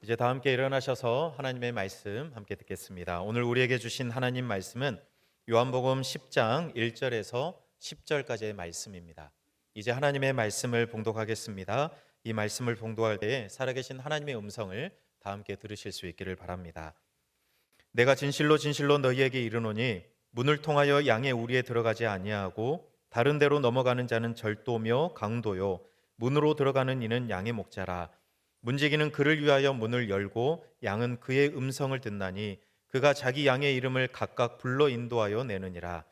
이제 다 함께 일어나셔서 하나님의 말씀 함께 듣겠습니다. 오늘 우리에게 주신 하나님 말씀은 요한복음 10장 1절에서 10절까지의 말씀입니다. 이제 하나님의 말씀을 봉독하겠습니다. 이 말씀을 봉독할 때에 살아계신 하나님의 음성을 다 함께 들으실 수 있기를 바랍니다. 내가 진실로 진실로 너희에게 이르노니 문을 통하여 양의 우리에 들어가지 아니하고 다른 데로 넘어가는 자는 절도며 강도요 문으로 들어가는 이는 양의 목자라. 문지기는 그를 위하여 문을 열고 양은 그의 음성을 듣나니 그가 자기 양의 이름을 각각 불러 인도하여 내느니라.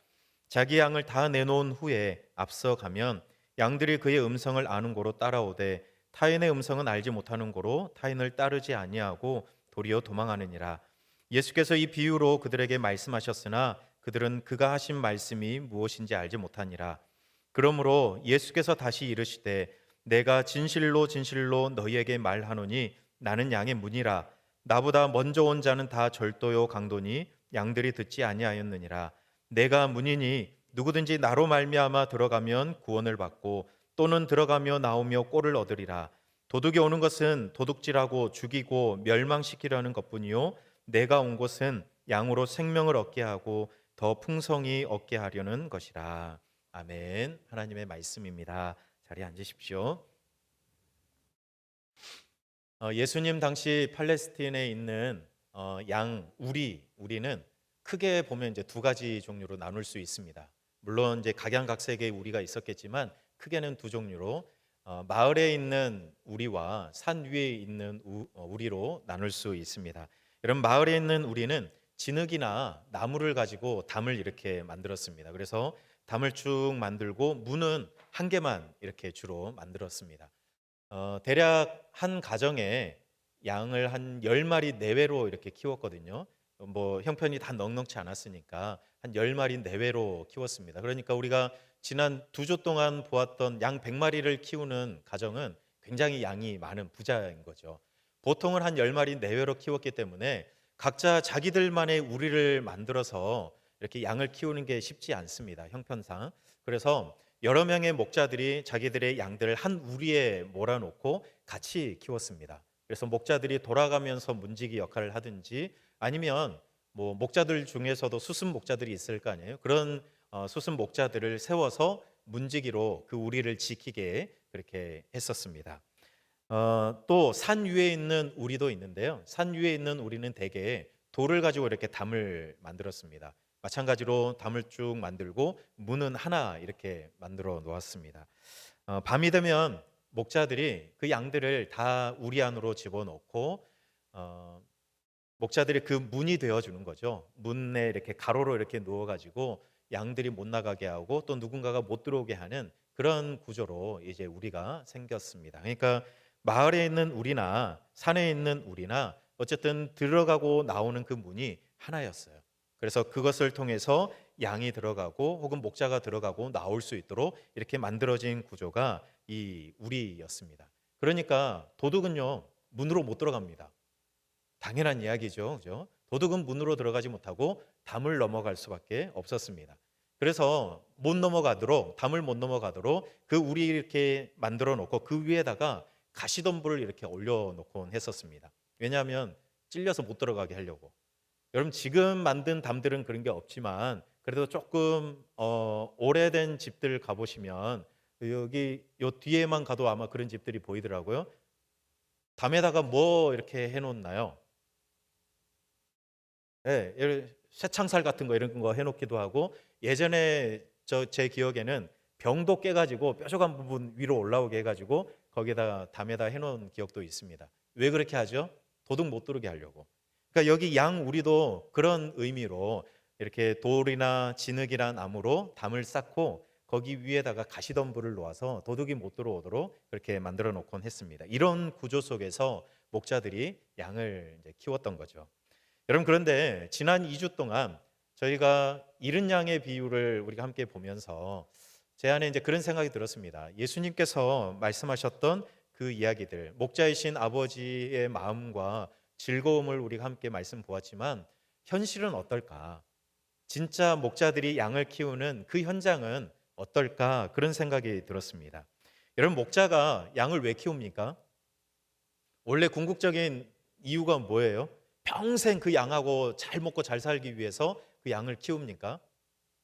자기 양을 다 내놓은 후에 앞서 가면 양들이 그의 음성을 아는 고로 따라오되 타인의 음성은 알지 못하는 고로 타인을 따르지 아니하고 도리어 도망하느니라. 예수께서 이 비유로 그들에게 말씀하셨으나 그들은 그가 하신 말씀이 무엇인지 알지 못하니라. 그러므로 예수께서 다시 이르시되 내가 진실로 진실로 너희에게 말하노니 나는 양의 문이라. 나보다 먼저 온 자는 다 절도요 강도니 양들이 듣지 아니하였느니라. 내가 문이니 누구든지 나로 말미암아 들어가면 구원을 받고 또는 들어가며 나오며 꼴을 얻으리라. 도둑이 오는 것은 도둑질하고 죽이고 멸망시키려는 것뿐이요 내가 온 것은 양으로 생명을 얻게 하고 더 풍성히 얻게 하려는 것이라. 아멘. 하나님의 말씀입니다. 자리에 앉으십시오. 예수님 당시 팔레스틴에 있는 우리는 크게 보면 이제 두 가지 종류로 나눌 수 있습니다. 물론 이제 각양각색의 우리가 있었겠지만 크게는 두 종류로 마을에 있는 우리와 산 위에 있는 우리로 나눌 수 있습니다. 여러분, 마을에 있는 우리는 진흙이나 나무를 가지고 담을 이렇게 만들었습니다. 그래서 담을 쭉 만들고 문은 한 개만 이렇게 주로 만들었습니다. 대략 한 가정에 양을 한 10마리 내외로 이렇게 키웠거든요. 뭐 형편이 다 넉넉치 않았으니까 한 10마리 내외로 키웠습니다. 그러니까 우리가 지난 2주 동안 보았던 양 100마리를 키우는 가정은 굉장히 양이 많은 부자인 거죠. 보통은 한 10마리 내외로 키웠기 때문에 각자 자기들만의 우리를 만들어서 이렇게 양을 키우는 게 쉽지 않습니다. 형편상. 그래서 여러 명의 목자들이 자기들의 양들을 한 우리에 몰아놓고 같이 키웠습니다. 그래서 목자들이 돌아가면서 문지기 역할을 하든지 아니면 뭐 목자들 중에서도 수습 목자들이 있을 거 아니에요. 그런 수습 목자들을 세워서 문지기로 그 우리를 지키게 그렇게 했었습니다. 또 산 위에 있는 우리도 있는데요. 산 위에 있는 우리는 대개 돌을 가지고 이렇게 담을 만들었습니다. 마찬가지로 담을 쭉 만들고 문은 하나 이렇게 만들어 놓았습니다. 밤이 되면 목자들이 그 양들을 다 우리 안으로 집어넣고 어, 목자들이 그 문이 되어 주는 거죠. 문에 이렇게 가로로 이렇게 누워 가지고 양들이 못 나가게 하고 또 누군가가 못 들어오게 하는 그런 구조로 이제 우리가 생겼습니다. 그러니까 마을에 있는 우리나 산에 있는 우리나 어쨌든 들어가고 나오는 그 문이 하나였어요. 그래서 그것을 통해서 양이 들어가고 혹은 목자가 들어가고 나올 수 있도록 이렇게 만들어진 구조가 이 우리였습니다. 그러니까 도둑은요 문으로 못 들어갑니다. 당연한 이야기죠. 그죠? 도둑은 문으로 들어가지 못하고 담을 넘어갈 수밖에 없었습니다. 그래서 담을 못 넘어가도록 그 우리 이렇게 만들어 놓고 그 위에다가 가시덤불을 이렇게 올려 놓곤 했었습니다. 왜냐하면 찔려서 못 들어가게 하려고. 여러분, 지금 만든 담들은 그런 게 없지만 그래도 조금 오래된 집들 가보시면 여기 요 뒤에만 가도 아마 그런 집들이 보이더라고요. 담에다가 뭐 이렇게 해놓나요? 예, 쇠창살 같은 거 이런 거 해놓기도 하고 예전에 제 기억에는 병도 깨가지고 뾰족한 부분 위로 올라오게 해가지고 거기다 담에다 해놓은 기억도 있습니다. 왜 그렇게 하죠? 도둑 못 들어오게 하려고. 그러니까 여기 양 우리도 그런 의미로 이렇게 돌이나 진흙이나 나무로 담을 쌓고 거기 위에다가 가시덤불을 놓아서 도둑이 못 들어오도록 그렇게 만들어 놓곤 했습니다. 이런 구조 속에서 목자들이 양을 이제 키웠던 거죠. 여러분, 그런데 지난 2주 동안 저희가 잃은 양의 비유를 우리가 함께 보면서 제 안에 이제 그런 생각이 들었습니다. 예수님께서 말씀하셨던 그 이야기들, 목자이신 아버지의 마음과 즐거움을 우리가 함께 말씀 보았지만 현실은 어떨까? 진짜 목자들이 양을 키우는 그 현장은 어떨까? 그런 생각이 들었습니다. 여러분, 목자가 양을 왜 키웁니까? 원래 궁극적인 이유가 뭐예요? 평생 그 양하고 잘 먹고 잘 살기 위해서 그 양을 키웁니까?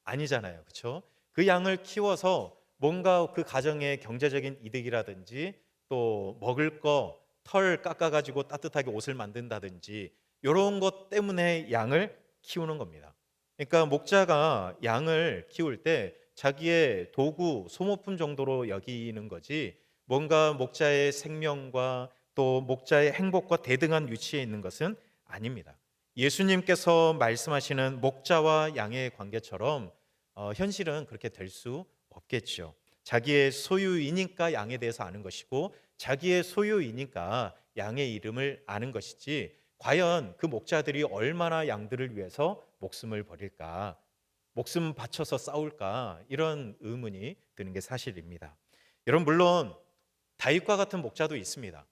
아니잖아요. 그렇죠? 그 양을 키워서 뭔가 그 가정의 경제적인 이득이라든지 또 먹을 거 털 깎아 가지고 따뜻하게 옷을 만든다든지 이런 것 때문에 양을 키우는 겁니다. 그러니까 목자가 양을 키울 때 자기의 도구, 소모품 정도로 여기는 거지 뭔가 목자의 생명과 또 목자의 행복과 대등한 위치에 있는 것은 아닙니다. 예수님께서 말씀하시는 목자와 양의 관계처럼 현실은 그렇게 될 수 없겠죠. 자기의 소유이니까 양에 대해서 아는 것이고 자기의 소유이니까 양의 이름을 아는 것이지 과연 그 목자들이 얼마나 양들을 위해서 목숨을 버릴까? 목숨 바쳐서 싸울까? 이런 의문이 드는 게 사실입니다. 여러분 물론 다윗과 같은 목자도 있습니다.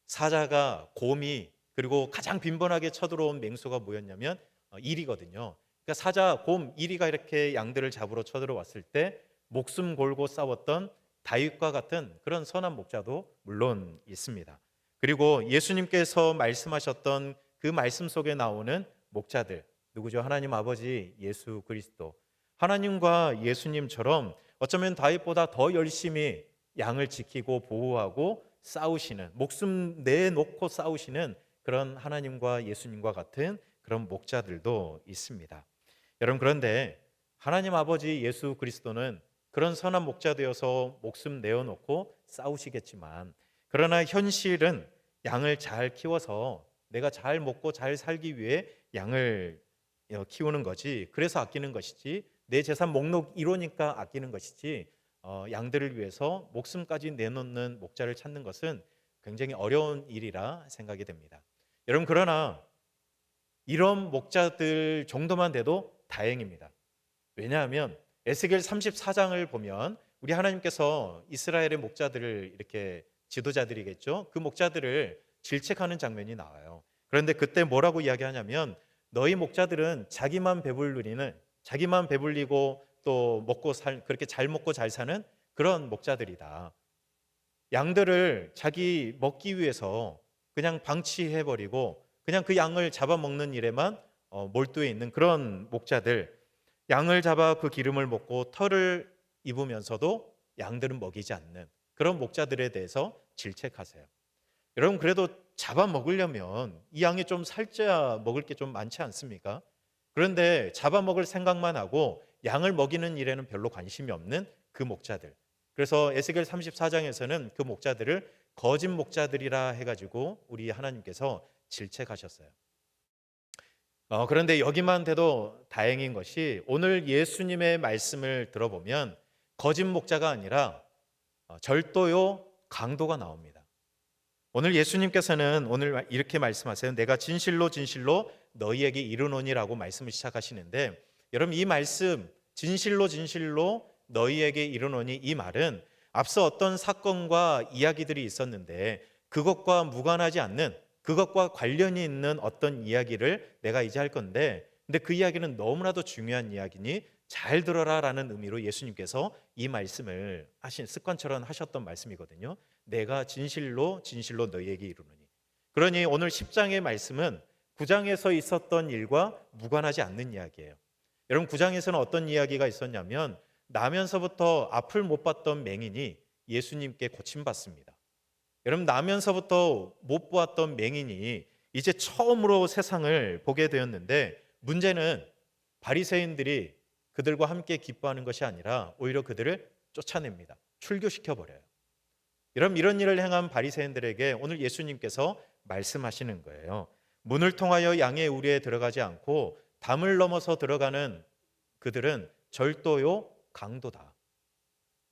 사자가 곰이 그리고 가장 빈번하게 쳐들어온 맹수가 뭐였냐면 이리거든요. 그러니까 사자, 곰, 이리가 이렇게 양들을 잡으러 쳐들어왔을 때 목숨 걸고 싸웠던 다윗과 같은 그런 선한 목자도 물론 있습니다. 그리고 예수님께서 말씀하셨던 그 말씀 속에 나오는 목자들 누구죠? 하나님 아버지 예수 그리스도. 하나님과 예수님처럼 어쩌면 다윗보다 더 열심히 양을 지키고 보호하고 싸우시는 목숨 내놓고 싸우시는 그런 하나님과 예수님과 같은 그런 목자들도 있습니다. 여러분 그런데 하나님 아버지 예수 그리스도는 그런 선한 목자 되어서 목숨 내어놓고 싸우시겠지만 그러나 현실은 양을 잘 키워서 내가 잘 먹고 잘 살기 위해 양을 키우는 거지 그래서 아끼는 것이지 내 재산 목록 1호니까 아끼는 것이지 양들을 위해서 목숨까지 내놓는 목자를 찾는 것은 굉장히 어려운 일이라 생각이 됩니다. 여러분 그러나 이런 목자들 정도만 돼도 다행입니다. 왜냐하면 에스겔 34장을 보면 우리 하나님께서 이스라엘의 목자들을 이렇게 지도자들이겠죠. 그 목자들을 질책하는 장면이 나와요. 그런데 그때 뭐라고 이야기하냐면 너희 목자들은 자기만 배불리는 자기만 배불리고 또 그렇게 잘 먹고 잘 사는 그런 목자들이다. 양들을 자기 먹기 위해서 그냥 방치해 버리고 그냥 그 양을 잡아먹는 일에만 몰두해 있는 그런 목자들, 양을 잡아 그 기름을 먹고 털을 입으면서도 양들은 먹이지 않는 그런 목자들에 대해서 질책하세요. 여러분 그래도 잡아먹으려면 이 양이 좀 살쪄야 먹을 게 좀 많지 않습니까? 그런데 잡아먹을 생각만 하고 양을 먹이는 일에는 별로 관심이 없는 그 목자들. 그래서 에스겔 34장에서는 그 목자들을 거짓 목자들이라 해가지고 우리 하나님께서 질책하셨어요. 그런데 여기만 돼도 다행인 것이 오늘 예수님의 말씀을 들어보면 거짓 목자가 아니라 절도요 강도가 나옵니다. 오늘 예수님께서는 오늘 이렇게 말씀하세요. 내가 진실로 진실로 너희에게 이르노니라고 말씀을 시작하시는데 여러분 이 말씀 진실로 진실로 너희에게 이르노니 이 말은 앞서 어떤 사건과 이야기들이 있었는데 그것과 무관하지 않는 그것과 관련이 있는 어떤 이야기를 내가 이제 할 건데 근데 그 이야기는 너무나도 중요한 이야기니 잘 들어라라는 의미로 예수님께서 이 말씀을 습관처럼 하셨던 말씀이거든요. 내가 진실로 진실로 너희에게 이르노니. 그러니 오늘 10장의 말씀은 9장에서 있었던 일과 무관하지 않는 이야기예요. 여러분 9장에서는 어떤 이야기가 있었냐면 나면서부터 앞을 못 봤던 맹인이 예수님께 고침받습니다. 여러분 나면서부터 못 보았던 맹인이 이제 처음으로 세상을 보게 되었는데 문제는 바리새인들이 그들과 함께 기뻐하는 것이 아니라 오히려 그들을 쫓아냅니다. 출교시켜 버려요. 여러분 이런 일을 행한 바리새인들에게 오늘 예수님께서 말씀하시는 거예요. 문을 통하여 양의 우리에 들어가지 않고 담을 넘어서 들어가는 그들은 절도요 강도다.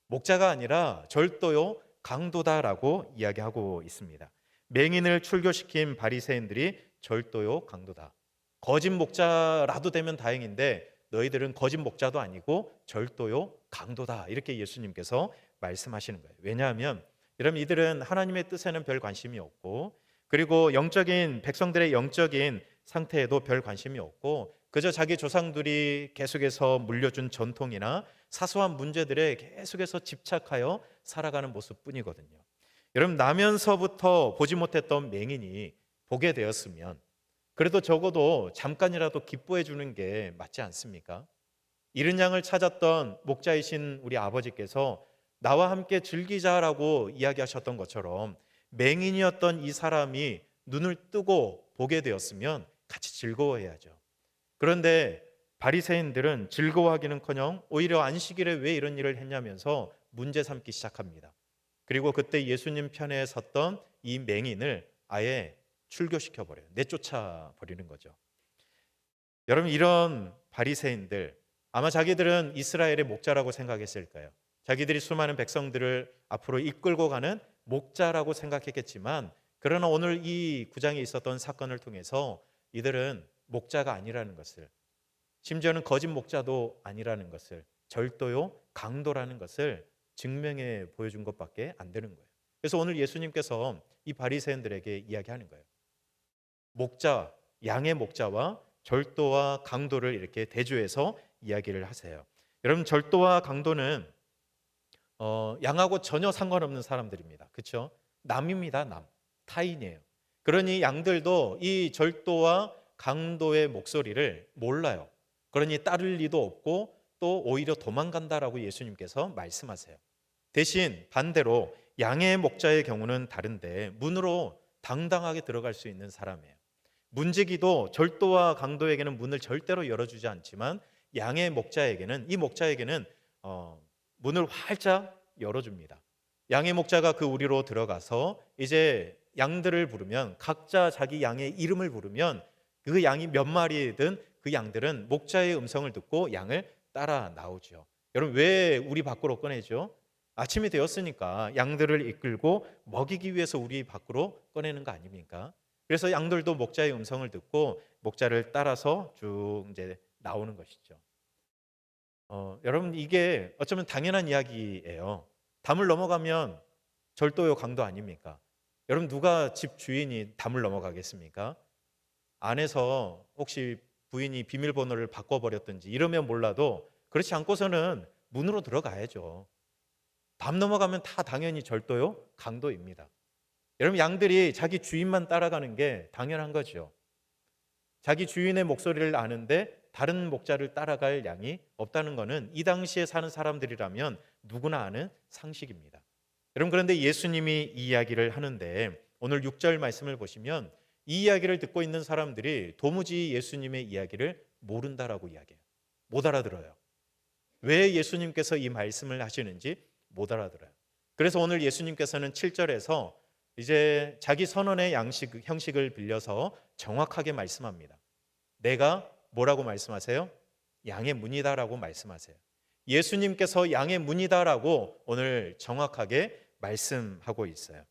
목자가 아니라 절도요 강도다라고 이야기하고 있습니다. 맹인을 출교시킨 바리새인들이 절도요 강도다. 거짓 목자라도 되면 다행인데 너희들은 거짓 목자도 아니고 절도요 강도다. 이렇게 예수님께서 말씀하시는 거예요. 왜냐하면 여러분 이들은 하나님의 뜻에는 별 관심이 없고 그리고 백성들의 영적인 상태에도 별 관심이 없고 그저 자기 조상들이 계속해서 물려준 전통이나 사소한 문제들에 계속해서 집착하여 살아가는 모습뿐이거든요. 여러분 나면서부터 보지 못했던 맹인이 보게 되었으면 그래도 적어도 잠깐이라도 기뻐해 주는 게 맞지 않습니까? 잃은 양을 찾았던 목자이신 우리 아버지께서 나와 함께 즐기자라고 이야기하셨던 것처럼 맹인이었던 이 사람이 눈을 뜨고 보게 되었으면 같이 즐거워해야죠. 그런데 바리새인들은 즐거워하기는커녕 오히려 안식일에 왜 이런 일을 했냐면서 문제 삼기 시작합니다. 그리고 그때 예수님 편에 섰던 이 맹인을 아예 출교시켜 버려요. 내쫓아 버리는 거죠. 여러분, 이런 바리새인들 아마 자기들은 이스라엘의 목자라고 생각했을까요? 자기들이 수많은 백성들을 앞으로 이끌고 가는 목자라고 생각했겠지만, 그러나 오늘 이 구장에 있었던 사건을 통해서 이들은 목자가 아니라는 것을, 심지어는 거짓 목자도 아니라는 것을, 절도요 강도라는 것을 증명해 보여준 것밖에 안 되는 거예요. 그래서 오늘 예수님께서 이 바리새인들에게 이야기하는 거예요. 목자, 양의 목자와 절도와 강도를 이렇게 대조해서 이야기를 하세요. 여러분, 절도와 강도는 양하고 전혀 상관없는 사람들입니다. 그렇죠? 남입니다. 남, 타인이에요. 그러니 양들도 이 절도와 강도의 목소리를 몰라요. 그러니 따를 리도 없고 또 오히려 도망간다라고 예수님께서 말씀하세요. 대신 반대로 양의 목자의 경우는 다른데 문으로 당당하게 들어갈 수 있는 사람이에요. 문지기도 절도와 강도에게는 문을 절대로 열어주지 않지만 양의 목자에게는, 이 목자에게는 문을 활짝 열어줍니다. 양의 목자가 그 우리로 들어가서 이제 양들을 부르면, 각자 자기 양의 이름을 부르면 그 양이 몇 마리든 그 양들은 목자의 음성을 듣고 양을 따라 나오죠. 여러분, 왜 우리 밖으로 꺼내죠? 아침이 되었으니까 양들을 이끌고 먹이기 위해서 우리 밖으로 꺼내는 거 아닙니까? 그래서 양들도 목자의 음성을 듣고 목자를 따라서 쭉 이제 나오는 것이죠. 여러분, 이게 어쩌면 당연한 이야기예요. 담을 넘어가면 절도요 강도 아닙니까? 여러분, 누가 집 주인이 담을 넘어가겠습니까? 안에서 혹시 부인이 비밀번호를 바꿔버렸든지 이러면 몰라도, 그렇지 않고서는 문으로 들어가야죠. 담 넘어가면 다 당연히 절도요 강도입니다. 여러분, 양들이 자기 주인만 따라가는 게 당연한 거죠. 자기 주인의 목소리를 아는데 다른 목자를 따라갈 양이 없다는 것은 이 당시에 사는 사람들이라면 누구나 아는 상식입니다. 여러분, 그런데 예수님이 이 이야기를 하는데 오늘 6절 말씀을 보시면 이 이야기를 듣고 있는 사람들이 도무지 예수님의 이야기를 모른다라고 이야기해요. 못 알아들어요. 왜 예수님께서 이 말씀을 하시는지 못 알아들어요. 그래서 오늘 예수님께서는 7절에서 이제 자기 선언의 형식을 빌려서 정확하게 말씀합니다. 내가 뭐라고 말씀하세요? 양의 문이다라고 말씀하세요. 예수님께서 양의 문이다라고 오늘 정확하게 말씀하고 있어요.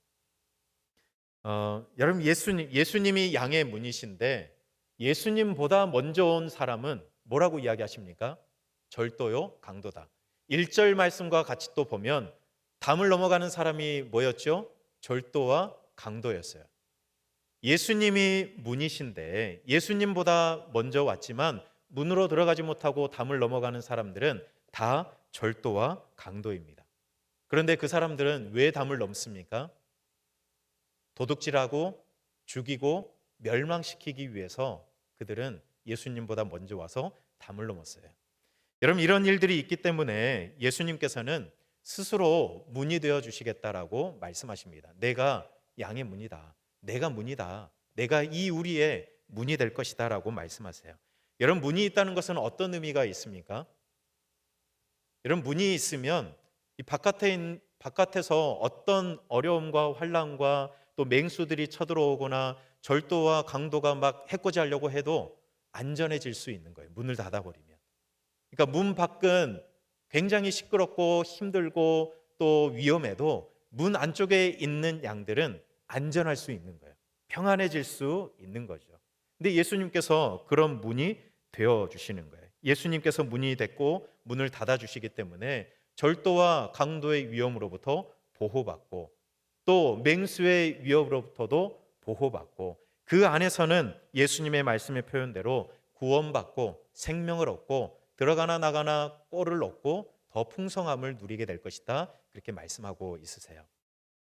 여러분, 예수님이 양의 문이신데 예수님보다 먼저 온 사람은 뭐라고 이야기하십니까? 절도요 강도다. 1절 말씀과 같이 또 보면 담을 넘어가는 사람이 뭐였죠? 절도와 강도였어요. 예수님이 문이신데 예수님보다 먼저 왔지만 문으로 들어가지 못하고 담을 넘어가는 사람들은 다 절도와 강도입니다. 그런데 그 사람들은 왜 담을 넘습니까? 도둑질하고 죽이고 멸망시키기 위해서 그들은 예수님보다 먼저 와서 담을 넘었어요. 여러분, 이런 일들이 있기 때문에 예수님께서는 스스로 문이 되어 주시겠다라고 말씀하십니다. 내가 양의 문이다. 내가 문이다. 내가 이 우리의 문이 될 것이다라고 말씀하세요. 여러분, 문이 있다는 것은 어떤 의미가 있습니까? 여러분, 문이 있으면 이 바깥에서 어떤 어려움과 환난과 또 맹수들이 쳐들어오거나 절도와 강도가 막 해코지하려고 해도 안전해질 수 있는 거예요. 문을 닫아버리면. 그러니까 문 밖은 굉장히 시끄럽고 힘들고 또 위험해도 문 안쪽에 있는 양들은 안전할 수 있는 거예요. 평안해질 수 있는 거죠. 근데 예수님께서 그런 문이 되어 주시는 거예요. 예수님께서 문이 됐고 문을 닫아 주시기 때문에 절도와 강도의 위험으로부터 보호받고 또 맹수의 위협으로부터도 보호받고 그 안에서는 예수님의 말씀의 표현대로 구원받고 생명을 얻고 들어가나 나가나 꼴을 얻고 더 풍성함을 누리게 될 것이다. 그렇게 말씀하고 있으세요.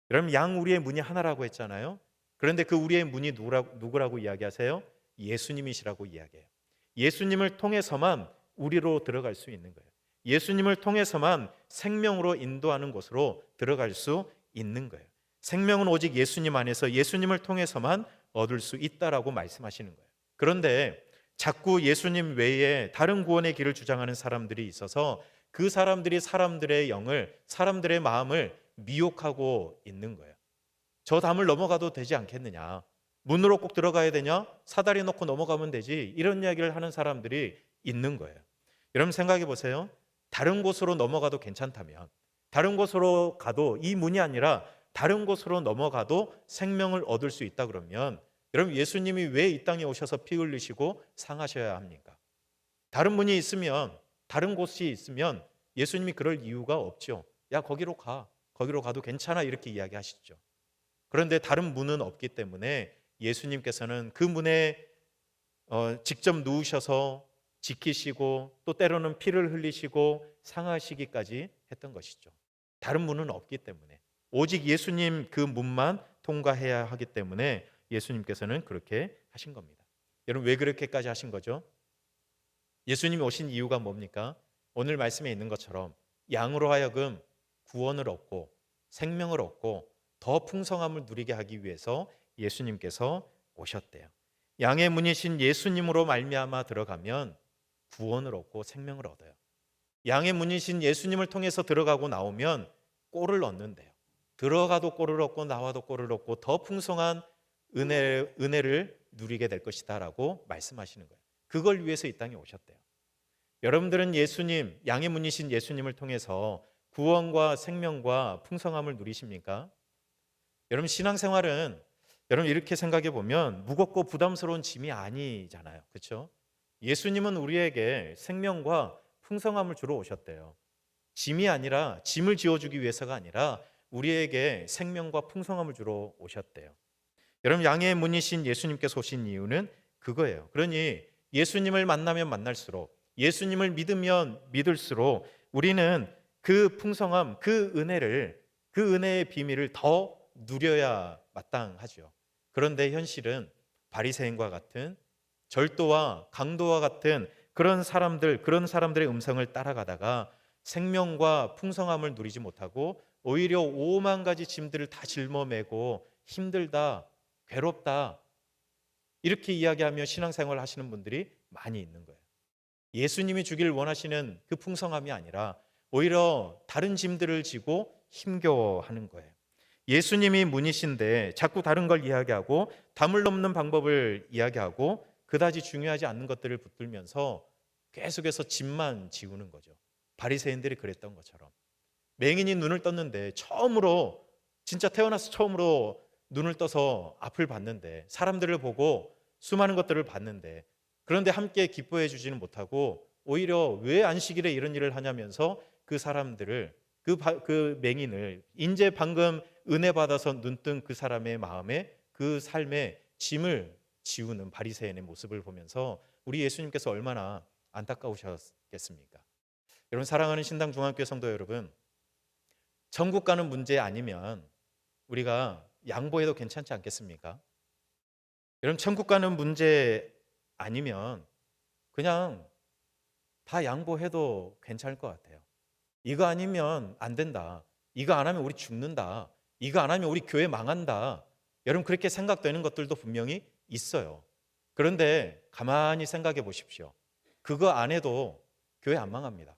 여러분, 양 우리의 문이 하나라고 했잖아요. 그런데 그 우리의 문이 누구라고 이야기하세요? 예수님이시라고 이야기해요. 예수님을 통해서만 우리로 들어갈 수 있는 거예요. 예수님을 통해서만 생명으로 인도하는 곳으로 들어갈 수 있는 거예요. 생명은 오직 예수님 안에서 예수님을 통해서만 얻을 수 있다라고 말씀하시는 거예요. 그런데 자꾸 예수님 외에 다른 구원의 길을 주장하는 사람들이 있어서 그 사람들이 사람들의 영을, 사람들의 마음을 미혹하고 있는 거예요. 저 담을 넘어가도 되지 않겠느냐? 문으로 꼭 들어가야 되냐? 사다리 놓고 넘어가면 되지. 이런 이야기를 하는 사람들이 있는 거예요. 여러분 생각해 보세요. 다른 곳으로 넘어가도 괜찮다면, 다른 곳으로 가도 이 문이 아니라 다른 곳으로 넘어가도 생명을 얻을 수 있다 그러면 여러분 예수님이 왜 이 땅에 오셔서 피 흘리시고 상하셔야 합니까? 다른 문이 있으면, 다른 곳이 있으면 예수님이 그럴 이유가 없죠. 야, 거기로 가. 거기로 가도 괜찮아. 이렇게 이야기하시죠. 그런데 다른 문은 없기 때문에 예수님께서는 그 문에 직접 누우셔서 지키시고 또 때로는 피를 흘리시고 상하시기까지 했던 것이죠. 다른 문은 없기 때문에 오직 예수님 그 문만 통과해야 하기 때문에 예수님께서는 그렇게 하신 겁니다. 여러분 왜 그렇게까지 하신 거죠? 예수님이 오신 이유가 뭡니까? 오늘 말씀에 있는 것처럼 양으로 하여금 구원을 얻고 생명을 얻고 더 풍성함을 누리게 하기 위해서 예수님께서 오셨대요. 양의 문이신 예수님으로 말미암아 들어가면 구원을 얻고 생명을 얻어요. 양의 문이신 예수님을 통해서 들어가고 나오면 꼴을 얻는데요. 들어가도 꼴을 얻고 나와도 꼴을 얻고 더 풍성한 은혜를 누리게 될 것이다라고 말씀하시는 거예요. 그걸 위해서 이 땅에 오셨대요. 여러분들은 예수님, 양의 문이신 예수님을 통해서 구원과 생명과 풍성함을 누리십니까? 여러분 신앙생활은 여러분 이렇게 생각해 보면 무겁고 부담스러운 짐이 아니잖아요. 그렇죠? 예수님은 우리에게 생명과 풍성함을 주러 오셨대요. 짐이 아니라 짐을 지어주기 위해서가 아니라 우리에게 생명과 풍성함을 주러 오셨대요. 여러분 양의 문이신 예수님께서 오신 이유는 그거예요. 그러니 예수님을 만나면 만날수록 예수님을 믿으면 믿을수록 우리는 그 풍성함, 그 은혜의 비밀을 더 누려야 마땅하죠. 그런데 현실은 바리새인과 같은 절도와 강도와 같은 그런 사람들의 음성을 따라가다가 생명과 풍성함을 누리지 못하고 오히려 오만 가지 짐들을 다 짊어매고 힘들다, 괴롭다 이렇게 이야기하며 신앙생활을 하시는 분들이 많이 있는 거예요. 예수님이 주길 원하시는 그 풍성함이 아니라 오히려 다른 짐들을 지고 힘겨워하는 거예요. 예수님이 문이신데 자꾸 다른 걸 이야기하고 담을 넘는 방법을 이야기하고 그다지 중요하지 않는 것들을 붙들면서 계속해서 짐만 지우는 거죠. 바리새인들이 그랬던 것처럼 맹인이 눈을 떴는데 진짜 태어나서 처음으로 눈을 떠서 앞을 봤는데 사람들을 보고 수많은 것들을 봤는데 그런데 함께 기뻐해 주지는 못하고 오히려 왜 안식일에 이런 일을 하냐면서 그 사람들을 그 맹인을 이제 방금 은혜 받아서 눈뜬 그 사람의 마음에 그 삶에 짐을 지우는 바리새인의 모습을 보면서 우리 예수님께서 얼마나 안타까우셨겠습니까? 여러분 사랑하는 신당 중앙교회 성도 여러분, 천국 가는 문제 아니면 우리가 양보해도 괜찮지 않겠습니까? 여러분 천국 가는 문제 아니면 그냥 다 양보해도 괜찮을 것 같아요. 이거 아니면 안 된다. 이거 안 하면 우리 죽는다. 이거 안 하면 우리 교회 망한다. 여러분 그렇게 생각되는 것들도 분명히 있어요. 그런데 가만히 생각해 보십시오. 그거 안 해도 교회 안 망합니다.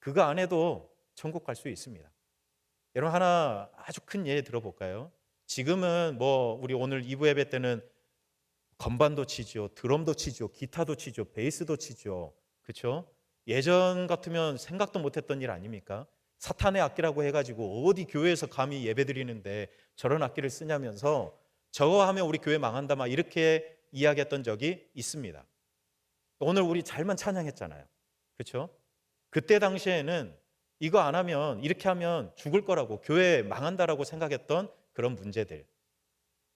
그거 안 해도 천국 갈 수 있습니다. 여러분 하나 아주 큰 예 들어볼까요? 지금은 우리 오늘 2부 예배 때는 건반도 치죠, 드럼도 치죠, 기타도 치죠, 베이스도 치죠. 그렇죠? 예전 같으면 생각도 못했던 일 아닙니까? 사탄의 악기라고 해가지고 어디 교회에서 감히 예배 드리는데 저런 악기를 쓰냐면서 저거 하면 우리 교회 망한다 막 이렇게 이야기했던 적이 있습니다. 오늘 우리 잘만 찬양했잖아요. 그렇죠? 그때 당시에는 이거 안 하면 이렇게 하면 죽을 거라고 교회 망한다라고 생각했던 그런 문제들.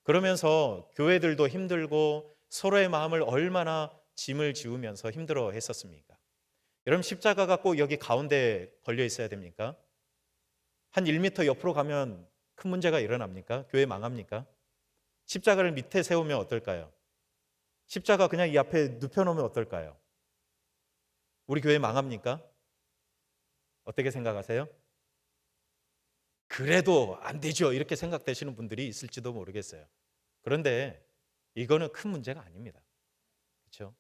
그러면서 교회들도 힘들고 서로의 마음을 얼마나 짐을 지우면서 힘들어 했었습니까? 여러분 십자가가 꼭 여기 가운데 걸려 있어야 됩니까? 한 1m 옆으로 가면 큰 문제가 일어납니까? 교회 망합니까? 십자가를 밑에 세우면 어떨까요? 십자가 그냥 이 앞에 눕혀놓으면 어떨까요? 우리 교회 망합니까? 어떻게 생각하세요? 그래도 안 되죠. 이렇게 생각되시는 분들이 있을지도 모르겠어요. 그런데 이거는 큰 문제가 아닙니다. 그렇죠?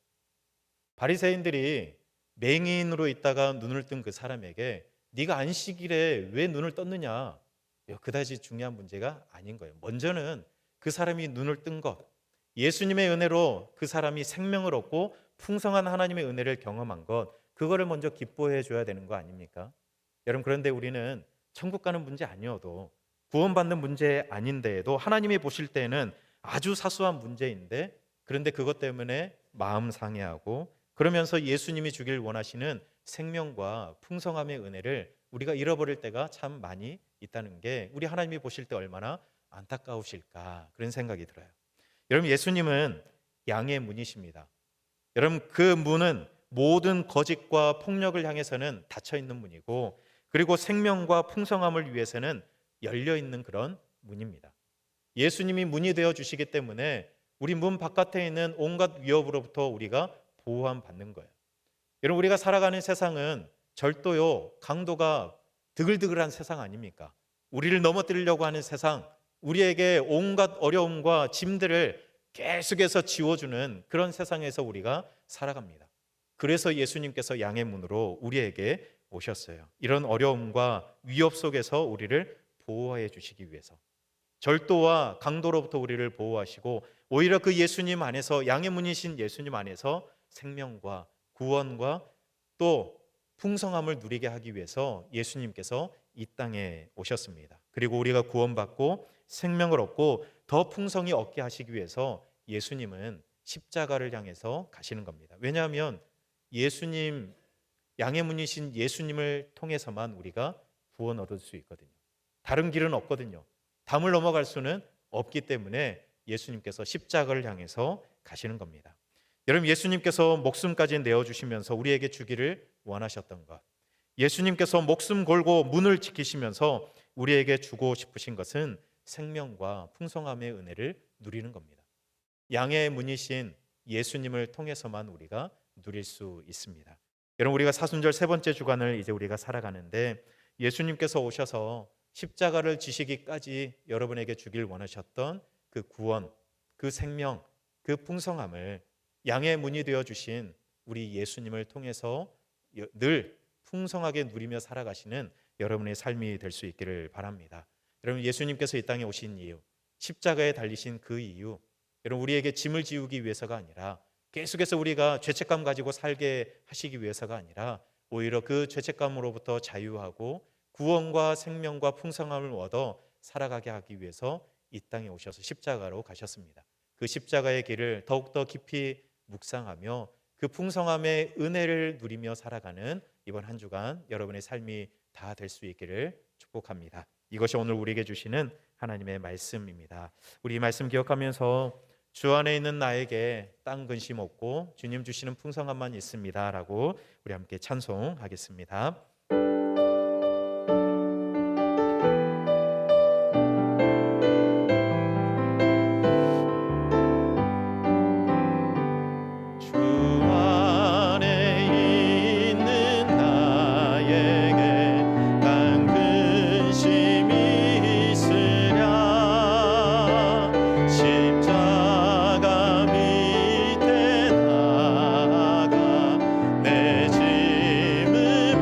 바리새인들이 맹인으로 있다가 눈을 뜬 그 사람에게 네가 안식일에 왜 눈을 떴느냐? 그다지 중요한 문제가 아닌 거예요. 먼저는 그 사람이 눈을 뜬 것, 예수님의 은혜로 그 사람이 생명을 얻고 풍성한 하나님의 은혜를 경험한 것, 그거를 먼저 기뻐해 줘야 되는 거 아닙니까? 여러분, 그런데 우리는 천국 가는 문제 아니어도, 구원받는 문제 아닌데에도 하나님이 보실 때는 아주 사소한 문제인데, 그런데 그것 때문에 마음 상해하고, 그러면서 예수님이 주길 원하시는 생명과 풍성함의 은혜를 우리가 잃어버릴 때가 참 많이 있다는 게 우리 하나님이 보실 때 얼마나 안타까우실까, 그런 생각이 들어요. 여러분, 예수님은 양의 문이십니다. 여러분, 그 문은 모든 거짓과 폭력을 향해서는 닫혀 있는 문이고, 그리고 생명과 풍성함을 위해서는 열려 있는 그런 문입니다. 예수님이 문이 되어 주시기 때문에 우리 문 바깥에 있는 온갖 위협으로부터 우리가 보호함 받는 거예요. 여러분, 우리가 살아가는 세상은 절도요, 강도가 드글드글한 세상 아닙니까? 우리를 넘어뜨리려고 하는 세상, 우리에게 온갖 어려움과 짐들을 계속해서 지워주는 그런 세상에서 우리가 살아갑니다. 그래서 예수님께서 양의 문으로 우리에게 오셨어요. 이런 어려움과 위협 속에서 우리를 보호해 주시기 위해서, 절도와 강도로부터 우리를 보호하시고, 오히려 그 예수님 안에서, 양의 문이신 예수님 안에서 생명과 구원과 또 풍성함을 누리게 하기 위해서 예수님께서 이 땅에 오셨습니다. 그리고 우리가 구원받고 생명을 얻고 더 풍성히 얻게 하시기 위해서 예수님은 십자가를 향해서 가시는 겁니다. 왜냐하면 예수님, 양의 문이신 예수님을 통해서만 우리가 구원 얻을 수 있거든요. 다른 길은 없거든요. 담을 넘어갈 수는 없기 때문에 예수님께서 십자가를 향해서 가시는 겁니다. 여러분, 예수님께서 목숨까지 내어주시면서 우리에게 주기를 원하셨던 것, 예수님께서 목숨 걸고 문을 지키시면서 우리에게 주고 싶으신 것은 생명과 풍성함의 은혜를 누리는 겁니다. 양의 문이신 예수님을 통해서만 우리가 누릴 수 있습니다. 여러분, 우리가 사순절 세 번째 주간을 이제 우리가 살아가는데, 예수님께서 오셔서 십자가를 지시기까지 여러분에게 주길 원하셨던 그 구원, 그 생명, 그 풍성함을 양의 문이 되어 주신 우리 예수님을 통해서 늘 풍성하게 누리며 살아가시는 여러분의 삶이 될 수 있기를 바랍니다. 여러분, 예수님께서 이 땅에 오신 이유, 십자가에 달리신 그 이유, 여러분, 우리에게 짐을 지우기 위해서가 아니라, 계속해서 우리가 죄책감 가지고 살게 하시기 위해서가 아니라, 오히려 그 죄책감으로부터 자유하고 구원과 생명과 풍성함을 얻어 살아가게 하기 위해서 이 땅에 오셔서 십자가로 가셨습니다. 그 십자가의 길을 더욱더 깊이 묵상하며 그 풍성함의 은혜를 누리며 살아가는 이번 한 주간 여러분의 삶이 다 될 수 있기를 축복합니다. 이것이 오늘 우리에게 주시는 하나님의 말씀입니다. 우리 이 말씀 기억하면서 주 안에 있는 나에게 땅 근심 없고 주님 주시는 풍성함만 있습니다 라고 우리 함께 찬송하겠습니다. 내 짐을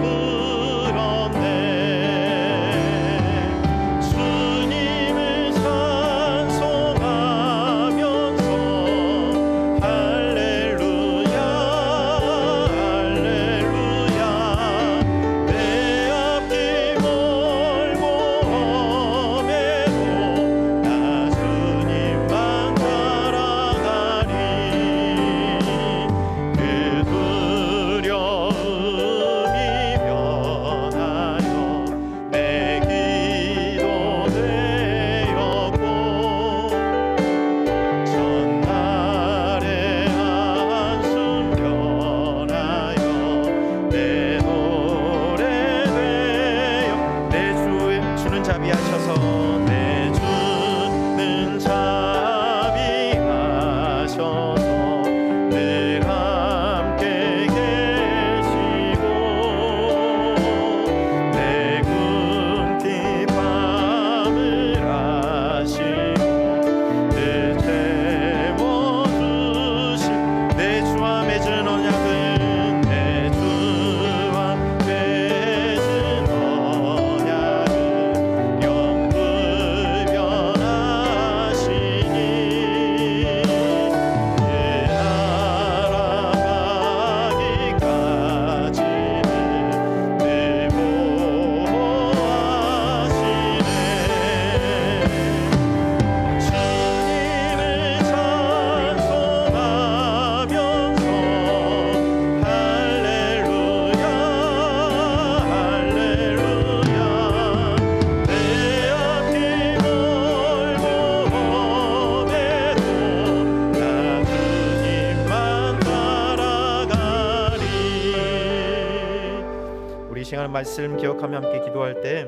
하나님 말씀 기억하며 함께 기도할 때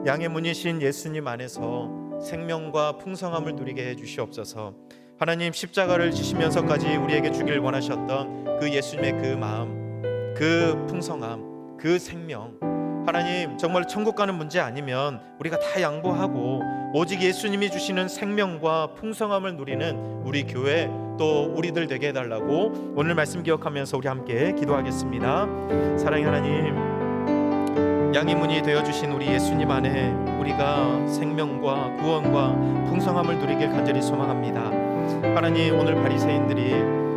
양의 문이신 예수님 안에서 생명과 풍성함을 누리게 해 주시옵소서. 하나님, 십자가를 지시면서까지 우리에게 주길 원하셨던 그 예수님의 그 마음, 그 풍성함, 그 생명, 하나님 정말 천국 가는 문제 아니면 우리가 다 양보하고 오직 예수님이 주시는 생명과 풍성함을 누리는 우리 교회, 또 우리들 되게 해달라고 오늘 말씀 기억하면서 우리 함께 기도하겠습니다. 사랑의 하나님, 양의 문이 되어주신 우리 예수님 안에 우리가 생명과 구원과 풍성함을 누리길 간절히 소망합니다. 하나님, 오늘 바리새인들이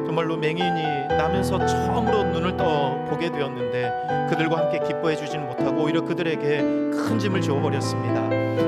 정말로 맹인이 나면서 처음으로 눈을 떠 보게 되었는데 그들과 함께 기뻐해 주지는 못하고 오히려 그들에게 큰 짐을 지어버렸습니다.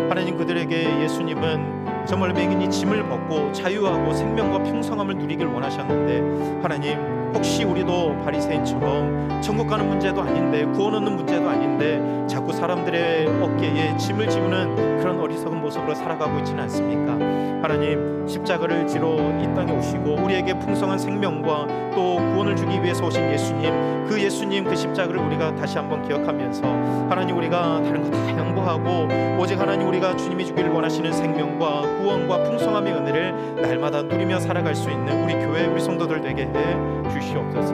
하나님, 그들에게 예수님은 정말 맹인이 짐을 벗고 자유하고 생명과 풍성함을 누리길 원하셨는데, 하나님, 혹시 우리도 바리새인처럼 천국 가는 문제도 아닌데 구원 얻는 문제도 아닌데 자꾸 사람들의 어깨에 짐을 지우는 그런 어리석은 모습으로 살아가고 있지는 않습니까? 하나님, 십자가를 지러 이 땅에 오시고 우리에게 풍성한 생명과 또 구원을 주기 위해서 오신 예수님, 그 예수님 그 십자가를 우리가 다시 한번 기억하면서 하나님, 우리가 다른 거 다 양보하고 오직 하나님, 우리가 주님이 주기를 원하시는 생명과 구원과 풍성함의 은혜를 날마다 누리며 살아갈 수 있는 우리 교회, 우리 성도들 되게 해 주시옵소서.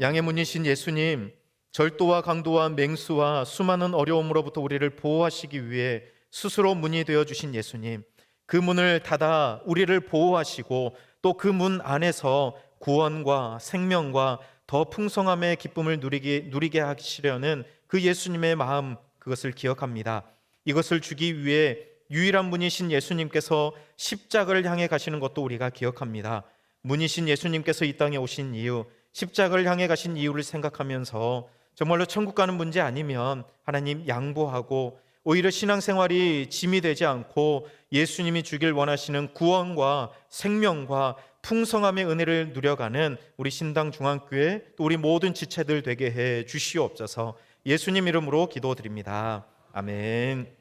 양의 문이신 예수님, 절도와 강도와 맹수와 수많은 어려움으로부터 우리를 보호하시기 위해 스스로 문이 되어주신 예수님, 그 문을 닫아 우리를 보호하시고 또 그 문 안에서 구원과 생명과 더 풍성함의 기쁨을 누리게 하시려는 그 예수님의 마음, 그것을 기억합니다. 이것을 주기 위해 유일한 분이신 예수님께서 십자가를 향해 가시는 것도 우리가 기억합니다. 문이신 예수님께서 이 땅에 오신 이유, 십자가를 향해 가신 이유를 생각하면서 정말로 천국 가는 문제 아니면 하나님 양보하고 오히려 신앙생활이 짐이 되지 않고 예수님이 주길 원하시는 구원과 생명과 풍성함의 은혜를 누려가는 우리 신당 중앙교회, 또 우리 모든 지체들 되게 해 주시옵소서. 예수님 이름으로 기도드립니다. 아멘.